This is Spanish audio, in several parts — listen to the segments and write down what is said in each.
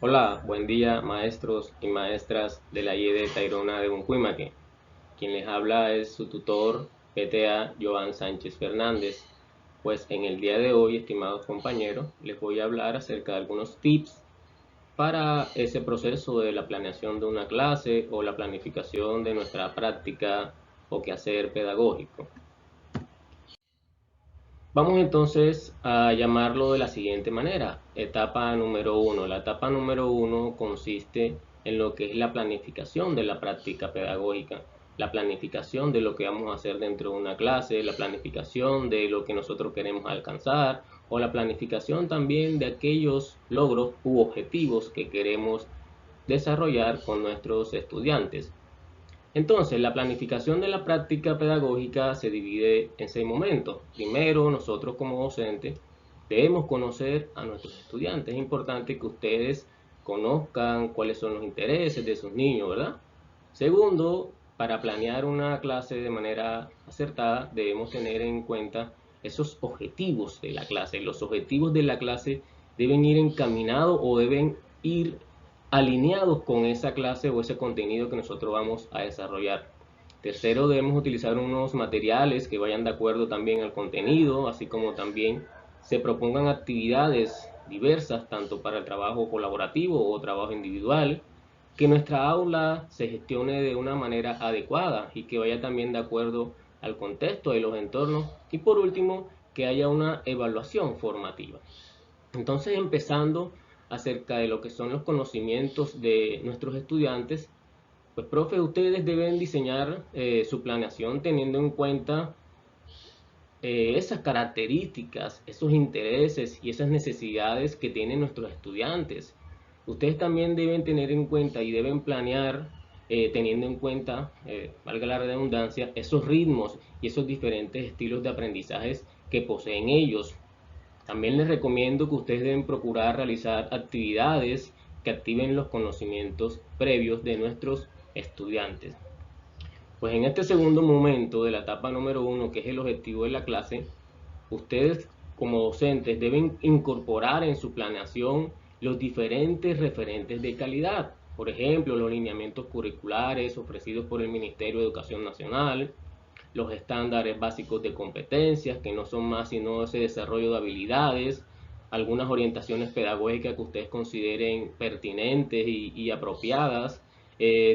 Hola, buen día maestros y maestras de la IED Tayrona de Buncuimaque. Quien les habla es su tutor PTA Joan Sánchez Fernández. Pues en el día de hoy, estimados compañeros, les voy a hablar acerca de algunos tips para ese proceso de la planeación de una clase o la planificación de nuestra práctica o quehacer pedagógico. Vamos entonces a llamarlo de la siguiente manera. Etapa número uno. La etapa número uno consiste en lo que es la planificación de la práctica pedagógica, la planificación de lo que vamos a hacer dentro de una clase, la planificación de lo que nosotros queremos alcanzar o la planificación también de aquellos logros u objetivos que queremos desarrollar con nuestros estudiantes. Entonces, la planificación de la práctica pedagógica se divide en 6 momentos. Primero, nosotros como docentes debemos conocer a nuestros estudiantes. Es importante que ustedes conozcan cuáles son los intereses de sus niños, ¿verdad? Segundo, para planear una clase de manera acertada, debemos tener en cuenta esos objetivos de la clase. Los objetivos de la clase deben ir encaminados o deben ir alineados con esa clase o ese contenido que nosotros vamos a desarrollar. Tercero, debemos utilizar unos materiales que vayan de acuerdo también al contenido, así como también se propongan actividades diversas, tanto para el trabajo colaborativo o trabajo individual, que nuestra aula se gestione de una manera adecuada y que vaya también de acuerdo al contexto de los entornos y por último, que haya una evaluación formativa. Entonces, empezando acerca de lo que son los conocimientos de nuestros estudiantes, pues profe, ustedes deben diseñar su planeación teniendo en cuenta esas características, esos intereses y esas necesidades que tienen nuestros estudiantes. Ustedes también deben tener en cuenta y deben planear teniendo en cuenta, valga la redundancia, esos ritmos y esos diferentes estilos de aprendizajes que poseen ellos. También les recomiendo que ustedes deben procurar realizar actividades que activen los conocimientos previos de nuestros estudiantes. Pues en este segundo momento de la etapa número uno, que es el objetivo de la clase, ustedes como docentes deben incorporar en su planeación los diferentes referentes de calidad. Por ejemplo, los lineamientos curriculares ofrecidos por el Ministerio de Educación Nacional, los estándares básicos de competencias, que no son más sino ese desarrollo de habilidades, algunas orientaciones pedagógicas que ustedes consideren pertinentes y apropiadas.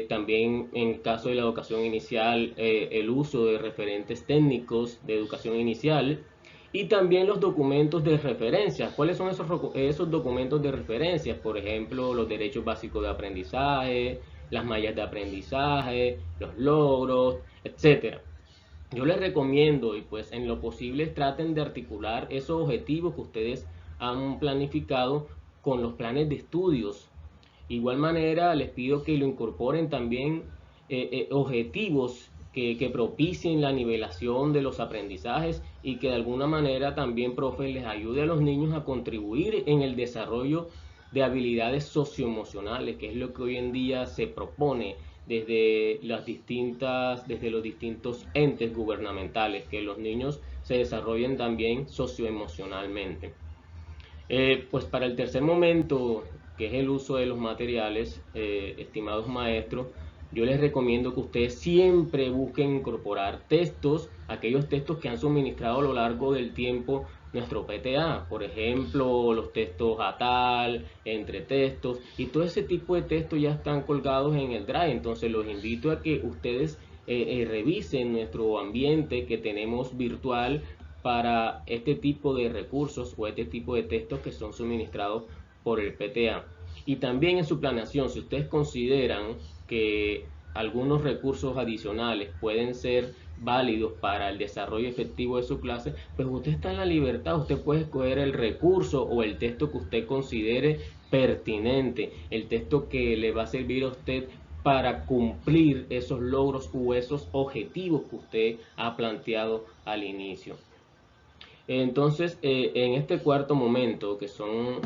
También en caso de la educación inicial, el uso de referentes técnicos de educación inicial y también los documentos de referencia. ¿Cuáles son esos documentos de referencia? Por ejemplo, los derechos básicos de aprendizaje, las mallas de aprendizaje, los logros, etcétera. Yo les recomiendo y pues en lo posible traten de articular esos objetivos que ustedes han planificado con los planes de estudios. Igual manera les pido que lo incorporen también objetivos que propicien la nivelación de los aprendizajes y que de alguna manera también, profe, les ayude a los niños a contribuir en el desarrollo de habilidades socioemocionales, que es lo que hoy en día se propone desde los distintos entes gubernamentales, que los niños se desarrollen también socioemocionalmente. Pues para el tercer momento, que es el uso de los materiales, estimados maestros, yo les recomiendo que ustedes siempre busquen incorporar textos, aquellos textos que han suministrado a lo largo del tiempo nuestro PTA, por ejemplo, los textos ATAL, entre textos, y todo ese tipo de textos ya están colgados en el Drive, entonces los invito a que ustedes revisen nuestro ambiente que tenemos virtual para este tipo de recursos o este tipo de textos que son suministrados por el PTA. Y también en su planeación, si ustedes consideran que algunos recursos adicionales pueden ser válidos para el desarrollo efectivo de su clase, pues usted está en la libertad, usted puede escoger el recurso o el texto que usted considere pertinente, el texto que le va a servir a usted para cumplir esos logros u esos objetivos que usted ha planteado al inicio. Entonces, en este cuarto momento, que son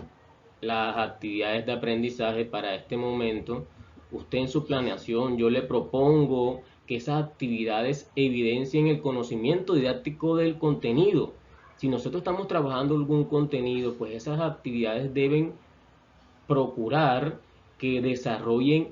las actividades de aprendizaje para este momento, usted en su planeación, yo le propongo que esas actividades evidencien el conocimiento didáctico del contenido. Si nosotros estamos trabajando algún contenido, pues esas actividades deben procurar que desarrollen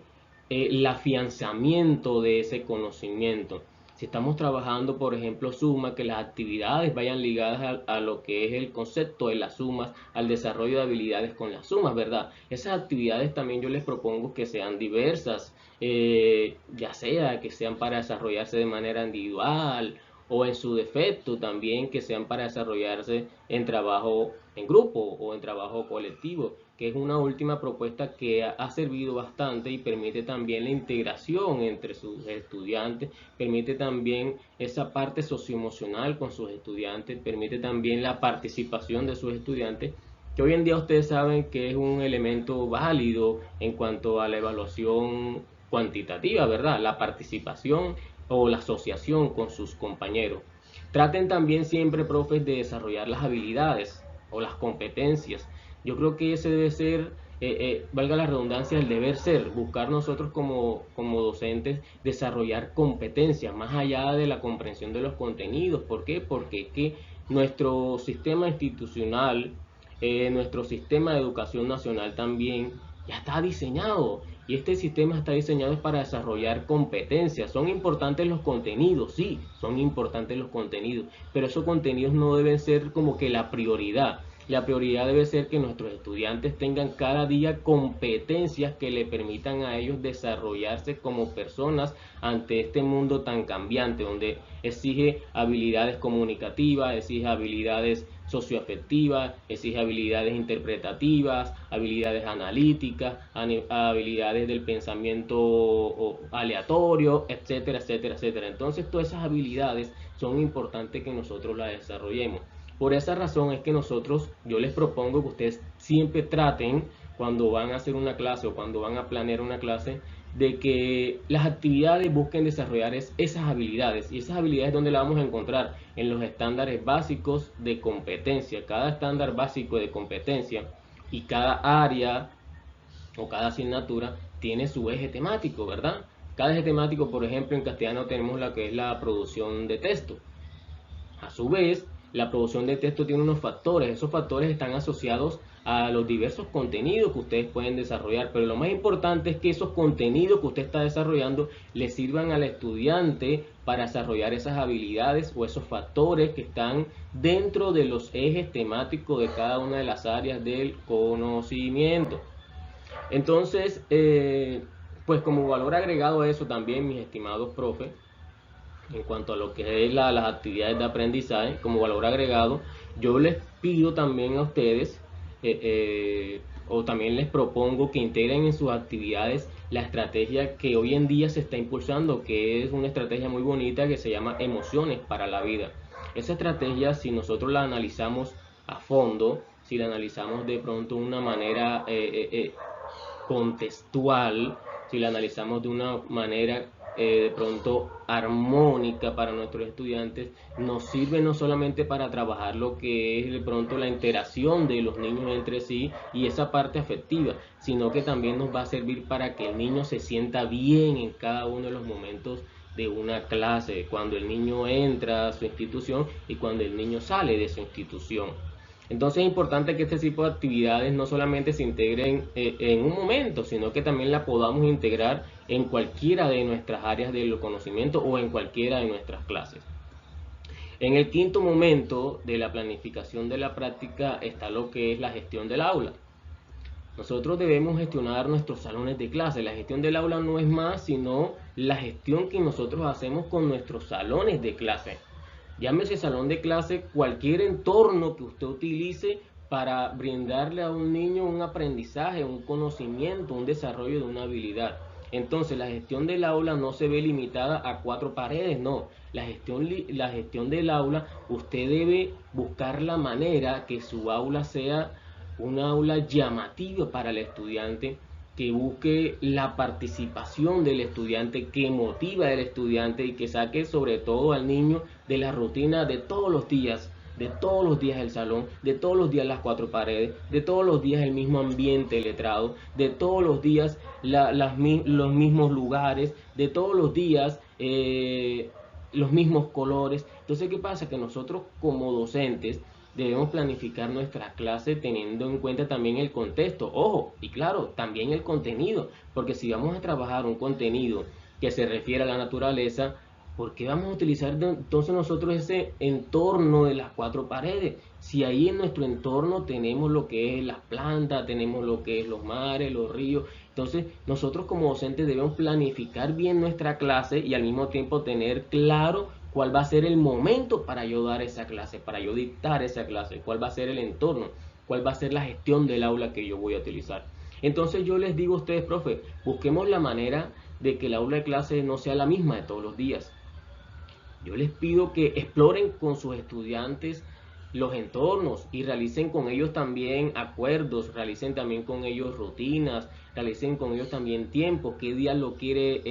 el afianzamiento de ese conocimiento. Si estamos trabajando, por ejemplo, suma, que las actividades vayan ligadas a lo que es el concepto de las sumas, al desarrollo de habilidades con las sumas, ¿verdad? Esas actividades también yo les propongo que sean diversas, ya sea que sean para desarrollarse de manera individual o en su defecto también que sean para desarrollarse en trabajo en grupo o en trabajo colectivo, que es una última propuesta que ha servido bastante y permite también la integración entre sus estudiantes, permite también esa parte socioemocional con sus estudiantes, permite también la participación de sus estudiantes, que hoy en día ustedes saben que es un elemento válido en cuanto a la evaluación cuantitativa, ¿verdad? La participación o la asociación con sus compañeros. Traten también siempre, profes, de desarrollar las habilidades o las competencias. Yo creo que ese debe ser, valga la redundancia, el deber ser, buscar nosotros como docentes desarrollar competencias más allá de la comprensión de los contenidos. ¿Por qué? Porque es que nuestro sistema institucional, nuestro sistema de educación nacional también ya está diseñado y este sistema está diseñado para desarrollar competencias. Son importantes los contenidos, sí, son importantes los contenidos, pero esos contenidos no deben ser como que la prioridad. La prioridad debe ser que nuestros estudiantes tengan cada día competencias que le permitan a ellos desarrollarse como personas ante este mundo tan cambiante, donde exige habilidades comunicativas, exige habilidades socioafectivas, exige habilidades interpretativas, habilidades analíticas, habilidades del pensamiento aleatorio, etcétera, etcétera, etcétera. Entonces todas esas habilidades son importantes que nosotros las desarrollemos. Por esa razón es que yo les propongo que ustedes siempre traten, cuando van a hacer una clase o cuando van a planear una clase, de que las actividades busquen desarrollar esas habilidades. Y esas habilidades, ¿dónde las vamos a encontrar? En los estándares básicos de competencia. Cada estándar básico de competencia y cada área o cada asignatura tiene su eje temático, ¿verdad? Cada eje temático, por ejemplo, en castellano tenemos la que es la producción de texto. A su vez, la producción de texto tiene unos factores. Esos factores están asociados a los diversos contenidos que ustedes pueden desarrollar, pero lo más importante es que esos contenidos que usted está desarrollando le sirvan al estudiante para desarrollar esas habilidades o esos factores que están dentro de los ejes temáticos de cada una de las áreas del conocimiento. Entonces, pues como valor agregado a eso también, mis estimados profes, en cuanto a lo que es las actividades de aprendizaje, como valor agregado, yo les pido también a ustedes, o también les propongo que integren en sus actividades la estrategia que hoy en día se está impulsando, que es una estrategia muy bonita que se llama emociones para la vida. Esa estrategia, si nosotros la analizamos a fondo, si la analizamos de pronto de una manera contextual, si la analizamos de una manera de pronto armónica para nuestros estudiantes, nos sirve no solamente para trabajar lo que es de pronto la interacción de los niños entre sí y esa parte afectiva, sino que también nos va a servir para que el niño se sienta bien en cada uno de los momentos de una clase, cuando el niño entra a su institución y cuando el niño sale de su institución. Entonces es importante que este tipo de actividades no solamente se integren en un momento, sino que también la podamos integrar en cualquiera de nuestras áreas del conocimiento o en cualquiera de nuestras clases. En el quinto momento de la planificación de la práctica está lo que es la gestión del aula. Nosotros debemos gestionar nuestros salones de clase. La gestión del aula no es más sino la gestión que nosotros hacemos con nuestros salones de clase. Llámese salón de clase, cualquier entorno que usted utilice para brindarle a un niño un aprendizaje, un conocimiento, un desarrollo de una habilidad. Entonces la gestión del aula no se ve limitada a 4 paredes, no. La gestión del aula, usted debe buscar la manera que su aula sea un aula llamativa para el estudiante, que busque la participación del estudiante, que motiva al estudiante y que saque sobre todo al niño de la rutina de todos los días del salón, de todos los días las 4 paredes, de todos los días el mismo ambiente letrado, de todos los días los mismos lugares, de todos los días los mismos colores. Entonces, ¿qué pasa? Que nosotros como docentes debemos planificar nuestra clase teniendo en cuenta también el contexto, ojo, y claro, también el contenido, porque si vamos a trabajar un contenido que se refiere a la naturaleza, ¿por qué vamos a utilizar entonces nosotros ese entorno de las cuatro paredes? Si ahí en nuestro entorno tenemos lo que es las plantas, tenemos lo que es los mares, los ríos, entonces nosotros como docentes debemos planificar bien nuestra clase y al mismo tiempo tener claro cuál va a ser el momento para yo dar esa clase, para yo dictar esa clase, cuál va a ser el entorno, cuál va a ser la gestión del aula que yo voy a utilizar. Entonces yo les digo a ustedes, profe, busquemos la manera de que el aula de clase no sea la misma de todos los días. Yo les pido que exploren con sus estudiantes los entornos y realicen con ellos también acuerdos, realicen también con ellos rutinas, realicen con ellos también tiempo, qué día lo quiere,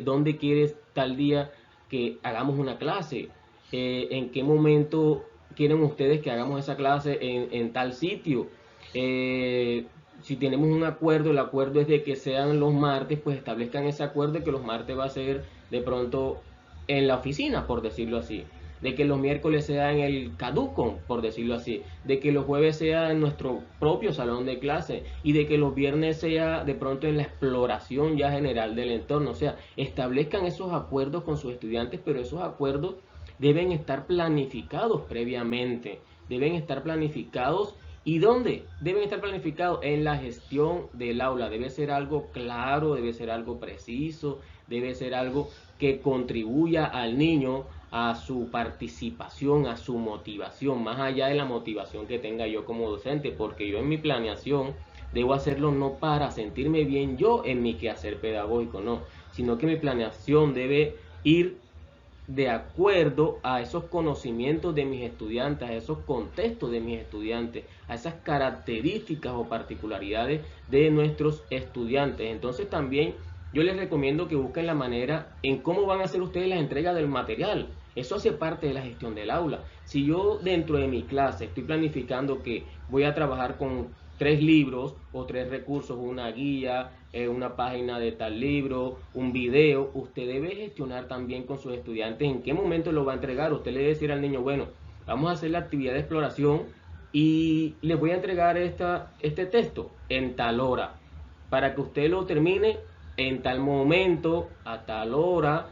dónde quieres tal día que hagamos una clase, en qué momento quieren ustedes que hagamos esa clase en tal sitio. Si tenemos un acuerdo, el acuerdo es de que sean los martes, pues establezcan ese acuerdo de que los martes va a ser de pronto en la oficina, por decirlo así, de que los miércoles sea en el caduco, por decirlo así, de que los jueves sea en nuestro propio salón de clase y de que los viernes sea de pronto en la exploración ya general del entorno. O sea, establezcan esos acuerdos con sus estudiantes, pero esos acuerdos deben estar planificados previamente, deben estar planificados. ¿Y dónde? Deben estar planificados en la gestión del aula. Debe ser algo claro, debe ser algo preciso, debe ser algo que contribuya al niño a su participación, a su motivación, más allá de la motivación que tenga yo como docente, porque yo en mi planeación debo hacerlo no para sentirme bien yo en mi quehacer pedagógico, no, sino que mi planeación debe ir de acuerdo a esos conocimientos de mis estudiantes, a esos contextos de mis estudiantes, a esas características o particularidades de nuestros estudiantes. Entonces también yo les recomiendo que busquen la manera en cómo van a hacer ustedes la entrega del material. Eso hace parte de la gestión del aula. Si yo dentro de mi clase estoy planificando que voy a trabajar con 3 libros o 3 recursos, una guía, una página de tal libro, un video, usted debe gestionar también con sus estudiantes en qué momento lo va a entregar. Usted le debe decir al niño, bueno, vamos a hacer la actividad de exploración y les voy a entregar este texto en tal hora, para que usted lo termine en tal momento, a tal hora,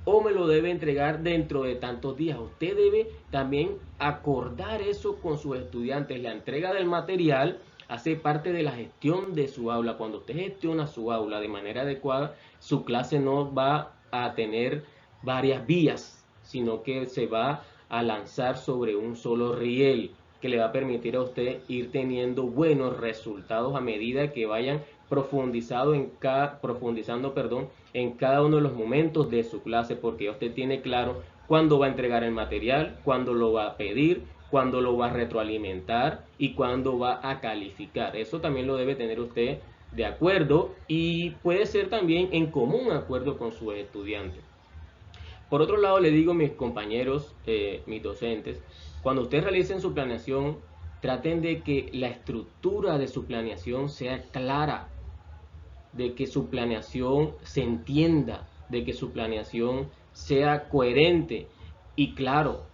o me lo debe entregar dentro de tantos días. Usted debe también acordar eso con sus estudiantes. La entrega del material hace parte de la gestión de su aula. Cuando usted gestiona su aula de manera adecuada, su clase no va a tener varias vías, sino que se va a lanzar sobre un solo riel, que le va a permitir a usted ir teniendo buenos resultados a medida que vayan profundizando, en cada uno de los momentos de su clase, porque usted tiene claro cuándo va a entregar el material, cuándo lo va a pedir, cuándo lo va a retroalimentar y cuándo va a calificar. Eso también lo debe tener usted de acuerdo y puede ser también en común acuerdo con sus estudiantes. Por otro lado, le digo a mis compañeros, mis docentes, cuando ustedes realicen su planeación, traten de que la estructura de su planeación sea clara, de que su planeación se entienda, de que su planeación sea coherente y claro,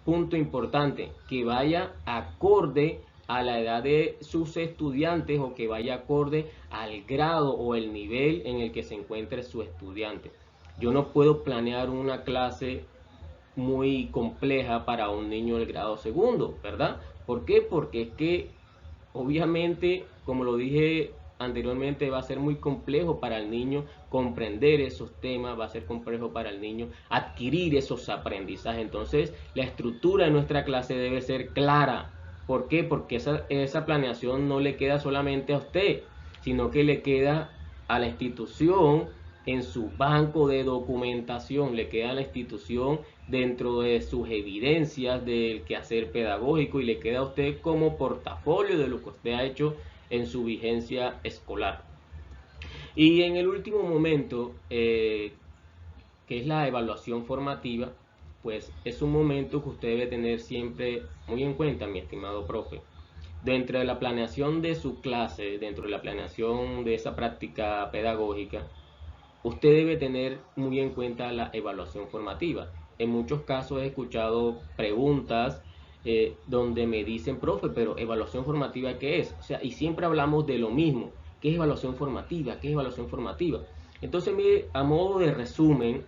punto importante, que vaya acorde a la edad de sus estudiantes o que vaya acorde al grado o el nivel en el que se encuentre su estudiante. Yo no puedo planear una clase muy compleja para un niño del grado segundo, ¿verdad? ¿Por qué? Porque es que obviamente, como lo dije anteriormente, va a ser muy complejo para el niño comprender esos temas, va a ser complejo para el niño adquirir esos aprendizajes. Entonces, la estructura de nuestra clase debe ser clara. ¿Por qué? Porque esa planeación no le queda solamente a usted, sino que le queda a la institución en su banco de documentación, le queda a la institución dentro de sus evidencias del quehacer pedagógico y le queda a usted como portafolio de lo que usted ha hecho en su vigencia escolar. Y en el último momento, que es la evaluación formativa, pues es un momento que usted debe tener siempre muy en cuenta, mi estimado profe. Dentro de la planeación de su clase, dentro de la planeación de esa práctica pedagógica, usted debe tener muy en cuenta la evaluación formativa. En muchos casos he escuchado preguntas donde me dicen, profe, pero evaluación formativa, ¿qué es? O sea, y siempre hablamos de lo mismo. ¿Qué es evaluación formativa? ¿Qué es evaluación formativa? Entonces, mire, a modo de resumen,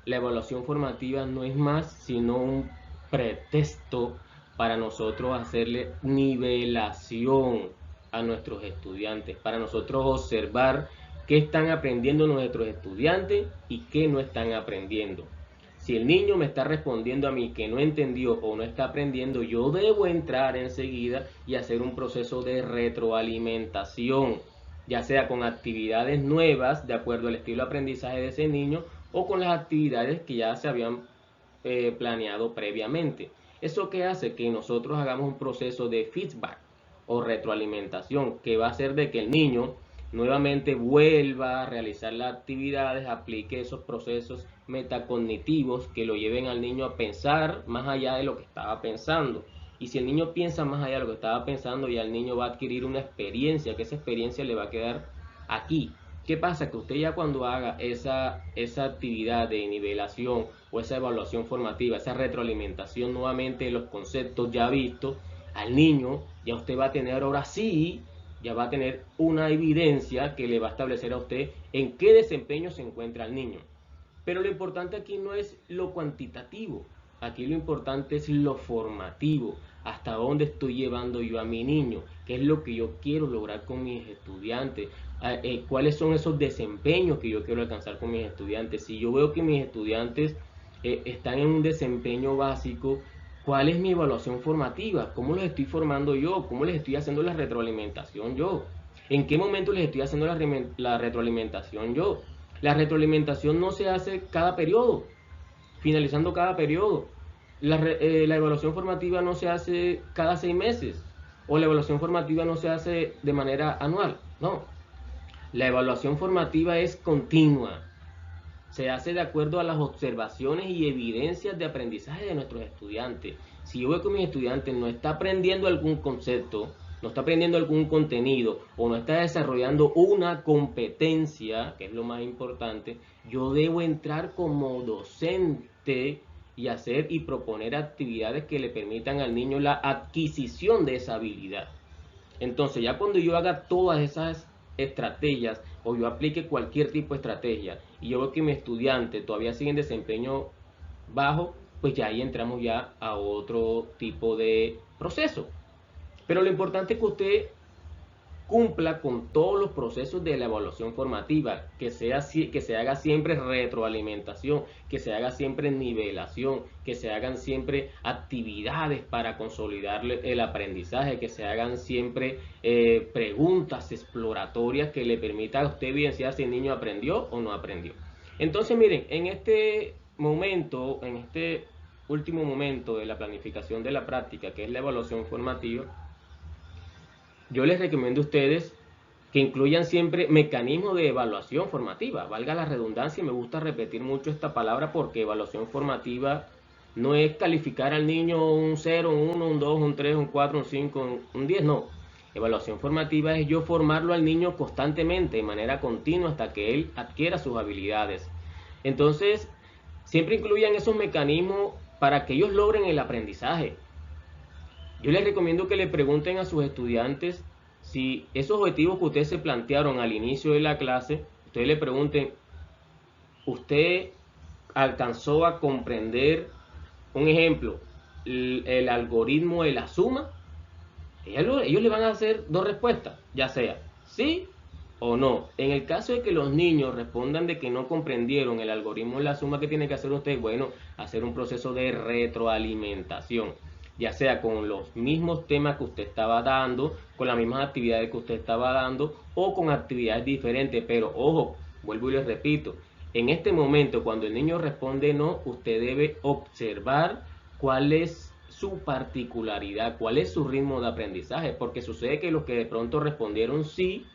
la evaluación formativa no es más sino un pretexto para nosotros hacerle nivelación a nuestros estudiantes, para nosotros observar qué están aprendiendo nuestros estudiantes y qué no están aprendiendo. Si el niño me está respondiendo a mí que no entendió o no está aprendiendo, yo debo entrar enseguida y hacer un proceso de retroalimentación, ya sea con actividades nuevas de acuerdo al estilo de aprendizaje de ese niño o con las actividades que ya se habían planeado previamente. ¿Eso qué hace? Que nosotros hagamos un proceso de feedback o retroalimentación que va a hacer de que el niño nuevamente vuelva a realizar las actividades, aplique esos procesos metacognitivos que lo lleven al niño a pensar más allá de lo que estaba pensando. Y si el niño piensa más allá de lo que estaba pensando, ya el niño va a adquirir una experiencia, que esa experiencia le va a quedar aquí. ¿Qué pasa? Que usted ya cuando haga esa actividad de nivelación o esa evaluación formativa, esa retroalimentación nuevamente de los conceptos ya vistos, al niño ya usted va a tener ahora sí, ya va a tener una evidencia que le va a establecer a usted en qué desempeño se encuentra el niño. Pero lo importante aquí no es lo cuantitativo, aquí lo importante es lo formativo, hasta dónde estoy llevando yo a mi niño, qué es lo que yo quiero lograr con mis estudiantes, cuáles son esos desempeños que yo quiero alcanzar con mis estudiantes. Si yo veo que mis estudiantes están en un desempeño básico, ¿cuál es mi evaluación formativa? ¿Cómo los estoy formando yo? ¿Cómo les estoy haciendo la retroalimentación yo? ¿En qué momento les estoy haciendo la retroalimentación yo? La retroalimentación no se hace cada periodo, finalizando cada periodo. La evaluación formativa no se hace cada 6 meses o la evaluación formativa no se hace de manera anual. No, la evaluación formativa es continua. Se hace de acuerdo a las observaciones y evidencias de aprendizaje de nuestros estudiantes. Si yo veo que mi estudiante no está aprendiendo algún concepto, no está aprendiendo algún contenido o no está desarrollando una competencia, que es lo más importante, yo debo entrar como docente y hacer y proponer actividades que le permitan al niño la adquisición de esa habilidad. Entonces, ya cuando yo haga todas esas estrategias o yo aplique cualquier tipo de estrategia y yo veo que mi estudiante todavía sigue en desempeño bajo, pues ya ahí entramos ya a otro tipo de proceso. Pero lo importante es que usted cumpla con todos los procesos de la evaluación formativa, que se haga siempre retroalimentación, que se haga siempre nivelación, que se hagan siempre actividades para consolidar el aprendizaje, que se hagan siempre preguntas exploratorias que le permitan a usted evidenciar si el niño aprendió o no aprendió. Entonces, miren, en este momento, en este último momento de la planificación de la práctica, que es la evaluación formativa, yo les recomiendo a ustedes que incluyan siempre mecanismos de evaluación formativa. Valga la redundancia, me gusta repetir mucho esta palabra porque evaluación formativa no es calificar al niño un 0, un 1, un 2, un 3, un 4, un 5, un 10, no. Evaluación formativa es yo formarlo al niño constantemente, de manera continua, hasta que él adquiera sus habilidades. Entonces, siempre incluyan esos mecanismos para que ellos logren el aprendizaje. Yo les recomiendo que le pregunten a sus estudiantes si esos objetivos que ustedes se plantearon al inicio de la clase, ustedes le pregunten, ¿usted alcanzó a comprender, un ejemplo, el algoritmo de la suma? Ellos le van a hacer dos respuestas, ya sea sí o no. En el caso de que los niños respondan de que no comprendieron el algoritmo de la suma, ¿qué tiene que hacer usted? Bueno, hacer un proceso de retroalimentación, ya sea con los mismos temas que usted estaba dando, con las mismas actividades que usted estaba dando o con actividades diferentes. Pero ojo, vuelvo y les repito, en este momento cuando el niño responde no, usted debe observar cuál es su particularidad, cuál es su ritmo de aprendizaje, porque sucede que los que de pronto respondieron sí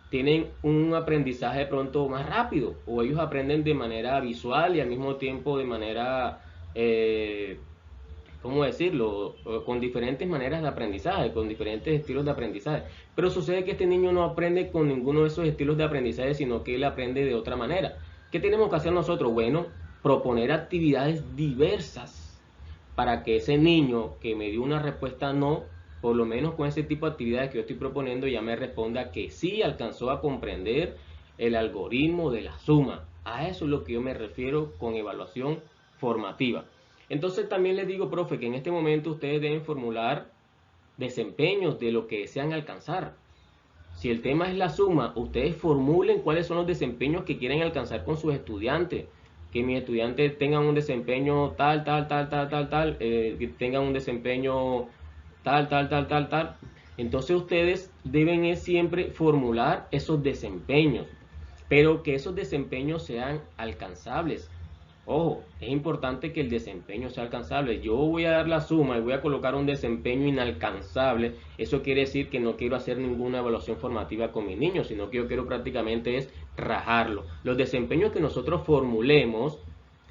tienen un aprendizaje de pronto más rápido, o ellos aprenden de manera visual y al mismo tiempo de manera, ¿cómo decirlo?, con diferentes maneras de aprendizaje, con diferentes estilos de aprendizaje. Pero sucede que este niño no aprende con ninguno de esos estilos de aprendizaje, sino que él aprende de otra manera. ¿Qué tenemos que hacer nosotros? Bueno, proponer actividades diversas para que ese niño que me dio una respuesta no, por lo menos con ese tipo de actividades que yo estoy proponiendo, ya me responda que sí alcanzó a comprender el algoritmo de la suma. A eso es lo que yo me refiero con evaluación formativa. Entonces también les digo, profe, que en este momento ustedes deben formular desempeños de lo que desean alcanzar. Si el tema es la suma, ustedes formulen cuáles son los desempeños que quieren alcanzar con sus estudiantes. Que mis estudiantes tengan un desempeño tal, que tengan un desempeño tal. Entonces ustedes deben siempre formular esos desempeños, pero que esos desempeños sean alcanzables. Ojo, es importante que el desempeño sea alcanzable. Yo voy a dar la suma y voy a colocar un desempeño inalcanzable. Eso quiere decir que no quiero hacer ninguna evaluación formativa con mis niños, sino que yo quiero prácticamente es rajarlo. Los desempeños que nosotros formulemos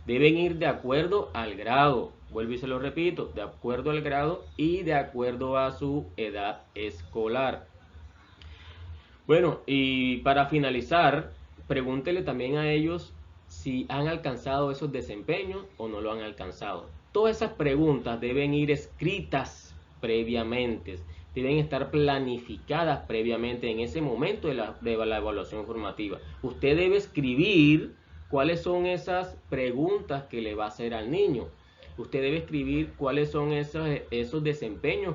deben ir de acuerdo al grado. Vuelvo y se lo repito, de acuerdo al grado y de acuerdo a su edad escolar. Bueno, y para finalizar, pregúntele también a ellos si han alcanzado esos desempeños o no lo han alcanzado. Todas esas preguntas deben ir escritas previamente, deben estar planificadas previamente en ese momento de la evaluación formativa. Usted debe escribir cuáles son esas preguntas que le va a hacer al niño. Usted debe escribir cuáles son esos desempeños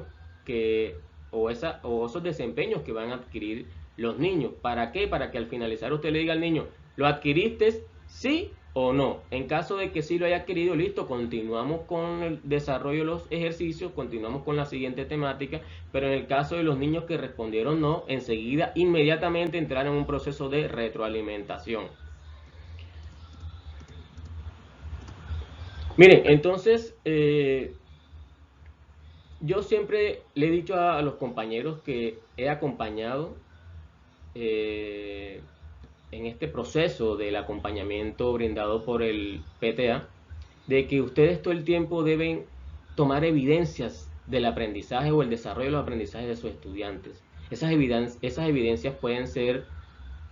o esos desempeños que van a adquirir los niños. ¿Para qué? Para que al finalizar usted le diga al niño, ¿lo adquiriste? ¿Sí o no? En caso de que sí lo haya adquirido, listo, continuamos con el desarrollo de los ejercicios, continuamos con la siguiente temática, pero en el caso de los niños que respondieron no, enseguida, inmediatamente entrar en un proceso de retroalimentación. Miren, entonces, yo siempre le he dicho a los compañeros que he acompañado en este proceso del acompañamiento brindado por el PTA, de que ustedes todo el tiempo deben tomar evidencias del aprendizaje o el desarrollo de los aprendizajes de sus estudiantes. Esas evidencias pueden ser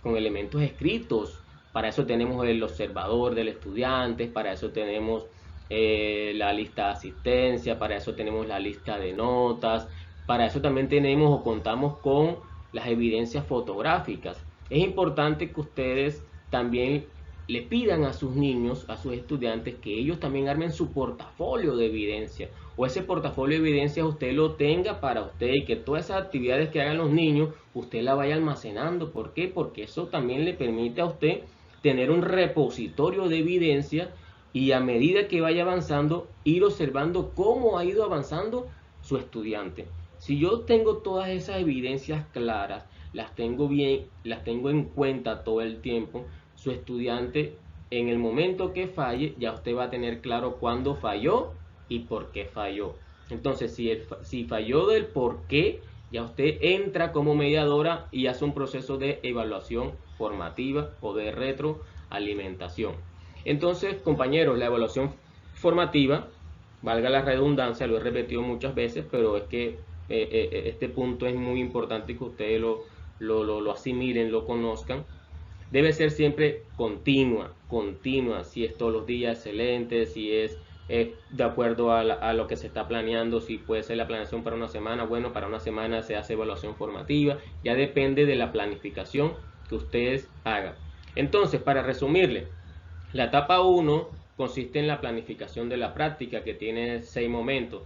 con elementos escritos. Para eso tenemos el observador del estudiante, para eso tenemos la lista de asistencia, para eso tenemos la lista de notas, para eso también tenemos o contamos con las evidencias fotográficas. Es importante que ustedes también le pidan a sus niños, a sus estudiantes, que ellos también armen su portafolio de evidencia, o ese portafolio de evidencia usted lo tenga para usted, y que todas esas actividades que hagan los niños usted la vaya almacenando. ¿Por qué? Porque eso también le permite a usted tener un repositorio de evidencia, y a medida que vaya avanzando ir observando cómo ha ido avanzando su estudiante. Si yo tengo todas esas evidencias claras, las tengo bien, las tengo en cuenta todo el tiempo, su estudiante en el momento que falle ya usted va a tener claro cuándo falló y por qué falló. Entonces, si falló del por qué, ya usted entra como mediadora y hace un proceso de evaluación formativa o de retroalimentación. Entonces, compañeros, la evaluación formativa, valga la redundancia, lo he repetido muchas veces, pero es que este punto es muy importante que ustedes lo asimilen, lo conozcan. Debe ser siempre continua, si es todos los días, excelente, si es de acuerdo a lo que se está planeando, si puede ser la planeación para una semana, bueno, para una semana se hace evaluación formativa, ya depende de la planificación que ustedes hagan. Entonces, para resumirle, la etapa 1 consiste en la planificación de la práctica, que tiene 6 momentos.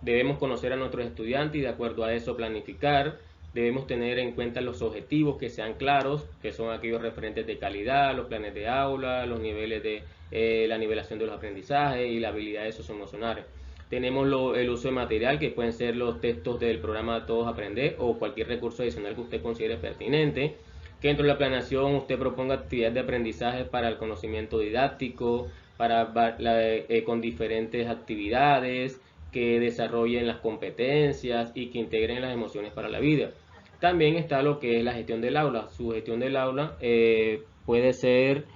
Debemos conocer a nuestros estudiantes y de acuerdo a eso planificar. Debemos tener en cuenta los objetivos que sean claros, que son aquellos referentes de calidad, los planes de aula, los niveles de la nivelación de los aprendizajes y las habilidades socioemocionales. Tenemos el uso de material, que pueden ser los textos del programa Todos Aprender o cualquier recurso adicional que usted considere pertinente. Que dentro de la planeación usted proponga actividades de aprendizaje para el conocimiento didáctico, con diferentes actividades que desarrollen las competencias y que integren las emociones para la vida. También está lo que es la gestión del aula. Su gestión del aula puede ser,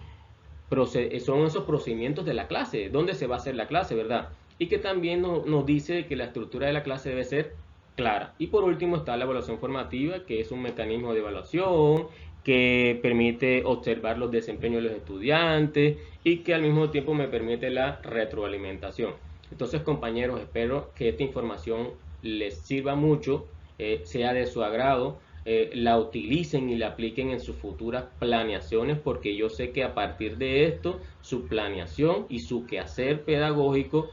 son esos procedimientos de la clase, dónde se va a hacer la clase, ¿verdad? Y que también nos dice que la estructura de la clase debe ser clara. Y por último está la evaluación formativa, que es un mecanismo de evaluación que permite observar los desempeños de los estudiantes y que al mismo tiempo me permite la retroalimentación. Entonces, compañeros, espero que esta información les sirva mucho, sea de su agrado, la utilicen y la apliquen en sus futuras planeaciones, porque yo sé que a partir de esto su planeación y su quehacer pedagógico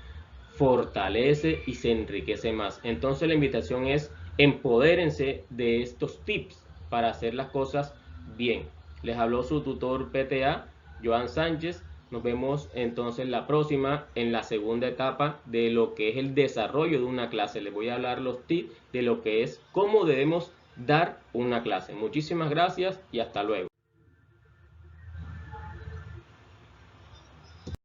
fortalece y se enriquece más. Entonces la invitación es: empodérense de estos tips para hacer las cosas bien. Les habló su tutor PTA, Joan Sánchez. Nos vemos entonces la próxima, en la segunda etapa de lo que es el desarrollo de una clase. Les voy a hablar los tips de lo que es cómo debemos dar una clase. Muchísimas gracias y hasta luego.